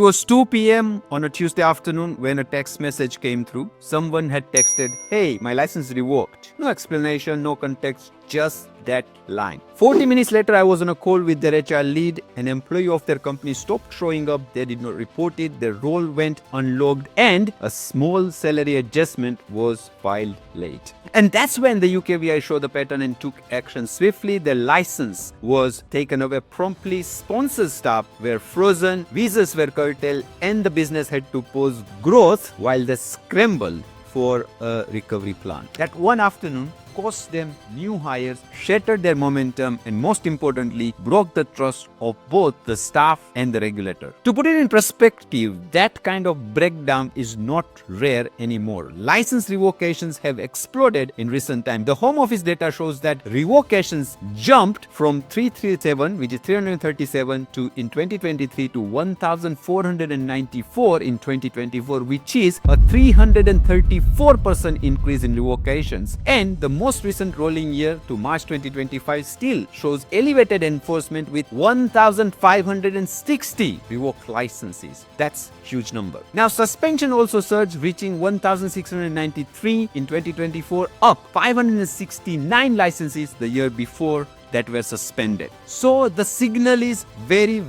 was 2 p.m. on a Tuesday afternoon when a text message came through. Someone had texted, "Hey, my license revoked." No explanation, no context, just that line. 40 minutes later, I was on a call with their HR lead. An employee of their company stopped showing up. They did not report it. Their role went unlogged and a small salary adjustment was filed late. And that's when the UKVI showed the pattern and took action swiftly. Their license was taken away promptly. Sponsor staff were frozen, visas were curtailed, and the business had to pause growth while they scrambled for a recovery plan. That one afternoon cost them new hires, shattered their momentum, and most importantly, broke the trust of both the staff and the regulator. To put it in perspective, that kind of breakdown is not rare anymore. License revocations have exploded in recent times. The Home Office data shows that revocations jumped from 337, which is 337, to in 2023 to 1,494 in 2024, which is a 334% increase in revocations. And the most recent rolling year to March 2025 still shows elevated enforcement with 1,560 revoked licenses. That's huge number. Now suspension also surged, reaching 1,693 in 2024, up 569 licenses the year before that were suspended. So the signal is very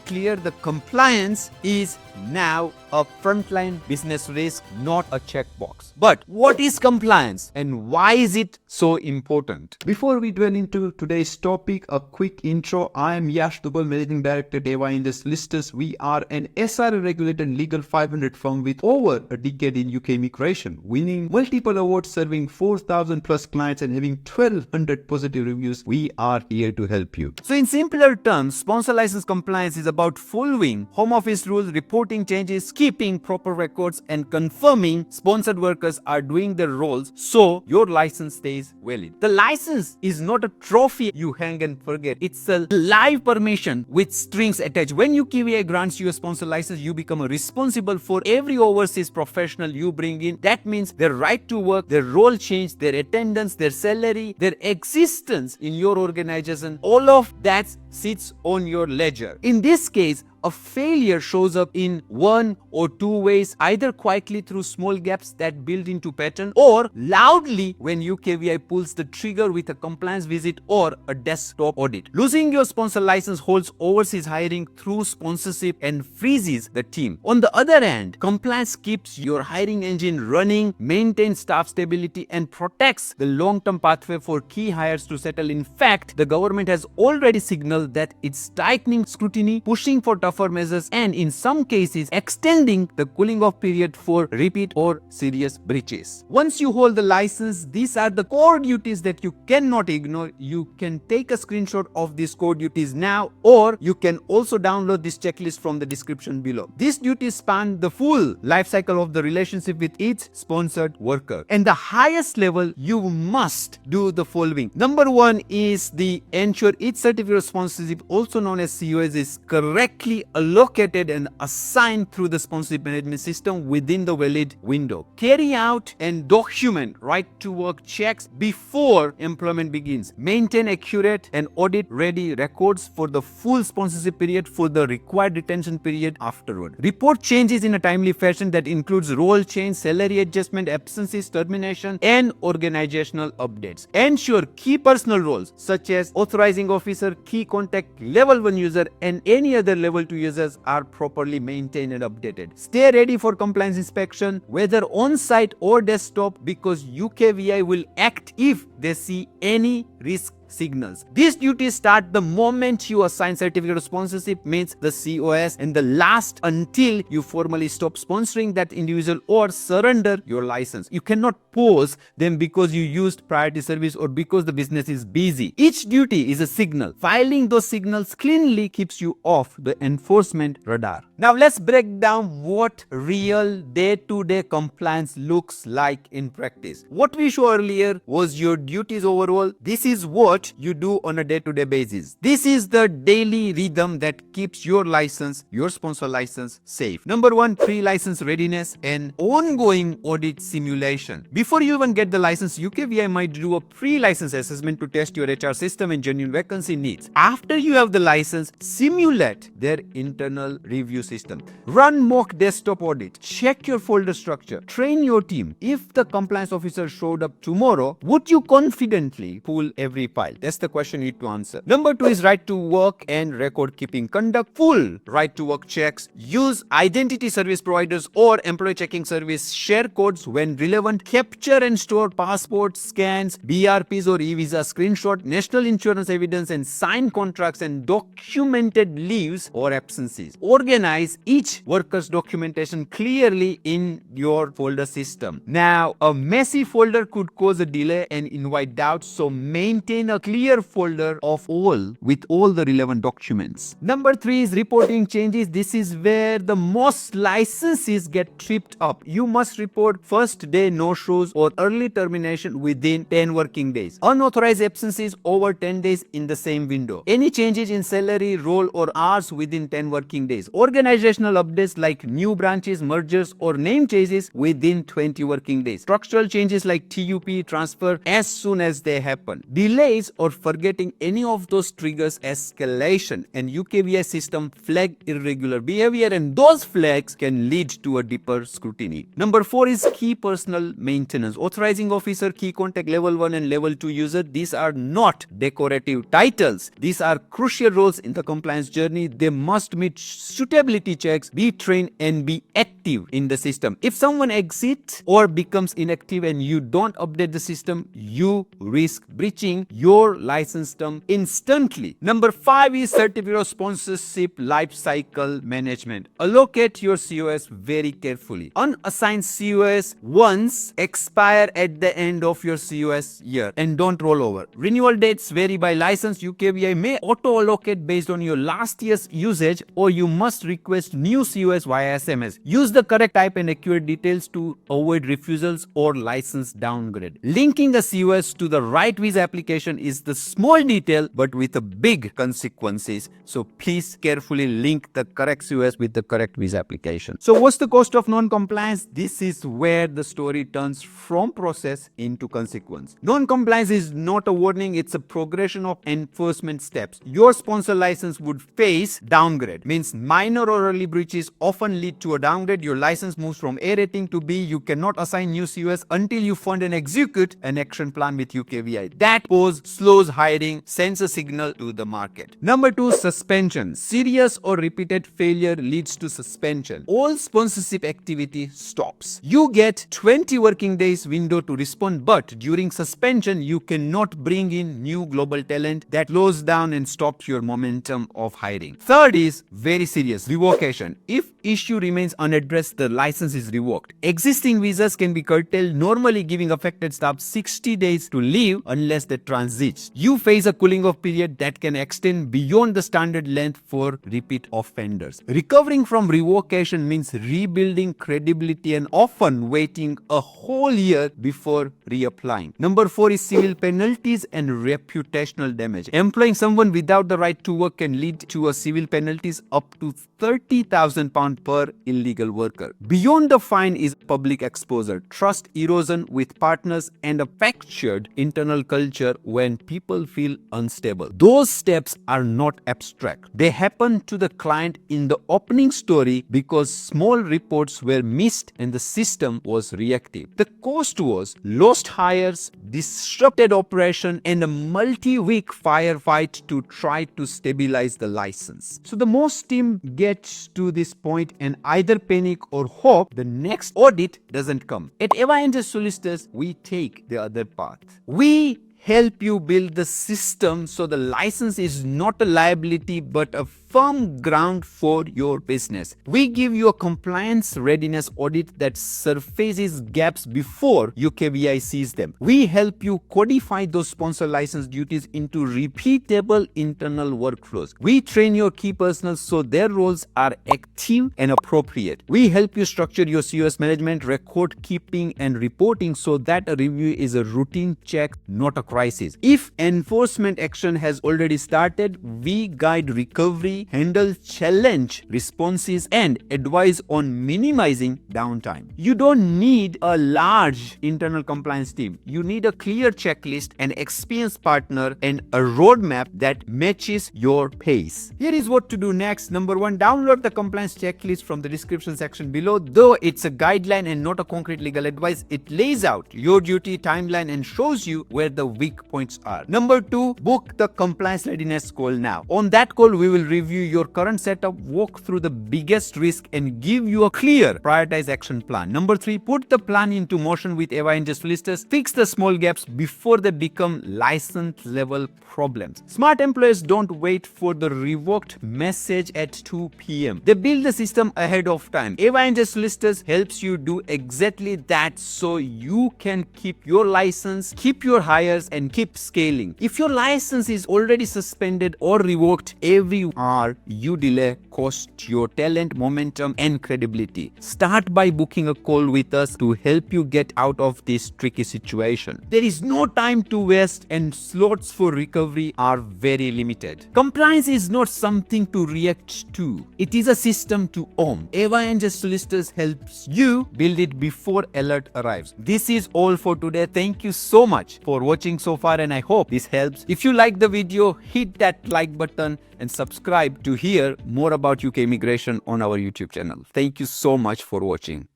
clear. The compliance is now a frontline business risk, not a checkbox. But what is compliance and why is it so important? Before we dwell into today's topic, a quick intro. I am Yash Dubal, Managing Director at AY&J Solicitors. We are an SRA regulated legal 500 firm with over a decade in UK immigration, winning multiple awards, serving 4,000 plus clients and having 1,200 positive reviews. We are here to help you. So in simpler terms, sponsor license compliance is about following Home Office rules, reporting changes, keeping proper records, and confirming sponsored workers are doing their roles so your license stays valid. The license is not a trophy you hang and forget. It's a live permission with strings attached. When UKVI grants you a sponsor license, you become responsible for every overseas professional you bring in. That means their right to work, their role change, their attendance, their salary, their existence in your organization. All of that sits on your ledger. In this case, a failure shows up in one or two ways, either quietly through small gaps that build into pattern, or loudly when UKVI pulls the trigger with a compliance visit or a desktop audit. Losing your sponsor license holds overseas hiring through sponsorship and freezes the team. On the other hand, compliance keeps your hiring engine running, maintains staff stability, and protects the long-term pathway for key hires to settle. In fact, the government has already signaled that it's tightening scrutiny, pushing for tougher measures, and in some cases extending the cooling off period for repeat or serious breaches. Once you hold the license, these are the core duties that you cannot ignore. You can take a screenshot of these core duties now, or you can also download this checklist from the description below. These duties span the full life cycle of the relationship with each sponsored worker. And the highest level, you must do the following. Number one is the ensure each certificate of sponsorship, also known as COS, is correctly allocated and assigned through the sponsorship management system within the valid window. Carry out and document right to work checks before employment begins. Maintain accurate and audit ready records for the full sponsorship period, for the required retention period afterward. Report changes in a timely fashion that includes role change, salary adjustment, absences, termination, and organizational updates. Ensure key personal roles such as authorizing officer, key contact, level 1 user, and any other level 2 users are properly maintained and updated. Stay ready for compliance inspection, whether on-site or desktop, because UKVI will act if they see any risk signals. These duties start the moment you assign certificate of sponsorship, means the COS, and the last until you formally stop sponsoring that individual or surrender your license. You cannot pause them because you used priority service or because the business is busy. Each duty is a signal. Filing those signals cleanly keeps you off the enforcement radar. Now let's break down what real day-to-day compliance looks like in practice. What we showed earlier was your duties overall. This is what what you do on a day-to-day basis. This is the daily rhythm that keeps your license, your sponsor license, safe. Number one, pre-license readiness and ongoing audit simulation. Before you even get the license, UKVI might do a pre-license assessment to test your HR system and genuine vacancy needs. After you have the license, simulate their internal review system. Run mock desktop audit. Check your folder structure. Train your team. If the compliance officer showed up tomorrow, would you confidently pull every file? That's the question you need to answer. Number two is right to work and record keeping. Conduct full right to work checks. Use identity service providers or employee checking service. Share codes when relevant. Capture and store passport scans, BRPs or e-visa screenshot, national insurance evidence, and sign contracts and documented leaves or absences. Organize each worker's documentation clearly in your folder system. Now, a messy folder could cause a delay and invite doubts, so maintain a clear folder of all with all the relevant documents. Number three is reporting changes. This is where the most licenses get tripped up. You must report first day no-shows or early termination within 10 working days. Unauthorized absences over 10 days in the same window. Any changes in salary, role or hours within 10 working days. Organizational updates like new branches, mergers or name changes within 20 working days. Structural changes like TUP transfer as soon as they happen. Delays or forgetting any of those triggers escalation, and UKVI system flag irregular behavior, and those flags can lead to a deeper scrutiny. Number four is key personal maintenance. Authorizing officer, key contact level 1 and level 2 user. These are not decorative titles. These are crucial roles in the compliance journey. They must meet suitability checks, be trained and be active in the system. If someone exits or becomes inactive and you don't update the system, you risk breaching your license term instantly. Number five is certificate of sponsorship life cycle management. Allocate your COS very carefully. Unassigned COS once expire at the end of your COS year and don't roll over. Renewal dates vary by license. UKVI may auto-allocate based on your last year's usage, or you must request new COS via SMS. Use the correct type and accurate details to avoid refusals or license downgrade. Linking a COS to the right visa application is the small detail but with a big consequences. So please carefully link the correct COS with the correct visa application. So what's the cost of non-compliance? This is where the story turns from process into consequence. Non-compliance is not a warning, it's a progression of enforcement steps. Your sponsor license would face downgrade, means minor or early breaches often lead to a downgrade. Your license moves from A rating to B. You cannot assign new COS until you fund and execute an action plan with UKVI. That pause slows hiring, sends a signal to the market. Number two, suspension. Serious or repeated failure leads to suspension. All sponsorship activity stops. You get 20 working days window to respond, but during suspension, you cannot bring in new global talent. That slows down and stops your momentum of hiring. Third is very serious, revocation. If issue remains unaddressed, the license is revoked. Existing visas can be curtailed, normally giving affected staff 60 days to leave unless they transit. You face a cooling off period that can extend beyond the standard length for repeat offenders. Recovering from revocation means rebuilding credibility and often waiting a whole year before reapplying. Number four is civil penalties and reputational damage. Employing someone without the right to work can lead to a civil penalties up to £30,000 per illegal worker. Beyond the fine is public exposure, trust erosion with partners, and a fractured internal culture when people feel unstable. Those steps are not abstract. They happen to the client in the opening story because small reports were missed and the system was reactive. The cost was lost hires, disrupted operation, and a multi-week firefight to try to stabilize the license. So the most team gets to this point and either panic or hope the next audit doesn't come. At A Y & J Solicitors, we take the other path. We help you build the system so the license is not a liability but a firm ground for your business. We give you a compliance readiness audit that surfaces gaps before UKVI sees them. We help you codify those sponsor license duties into repeatable internal workflows. We train your key personnel so their roles are active and appropriate. We help you structure your COS management, record keeping, and reporting so that a review is a routine check, not a crisis. If enforcement action has already started, we guide recovery, handle challenge responses, and advise on minimizing downtime. You don't need a large internal compliance team. You need a clear checklist, an experienced partner, and a roadmap that matches your pace. Here is what to do next. Number 1, download the compliance checklist from the description section below. Though it's a guideline and not a concrete legal advice, it lays out your duty timeline and shows you where the weak points are. Number 2, book the compliance readiness call now. On that call, we will review your current setup, walk through the biggest risk, and give you a clear prioritized action plan. Number 3, put the plan into motion with AY&J Solicitors. Fix the small gaps before they become license level problems. Smart employers don't wait for the revoked message at 2 p.m. They build the system ahead of time. AY&J Solicitors helps you do exactly that so you can keep your license, keep your hires, and keep scaling. If your license is already suspended or revoked, every hour you delay costs your talent, momentum, and credibility. Start by booking a call with us to help you get out of this tricky situation. There is no time to waste, and slots for recovery are very limited. Compliance is not something to react to. It is a system to own. AY&J Solicitors helps you build it before alert arrives. This is all for today. Thank you so much for watching so far, and I hope this helps. If you like the video, hit that like button and subscribe to hear more about UK immigration on our YouTube channel. Thank you so much for watching.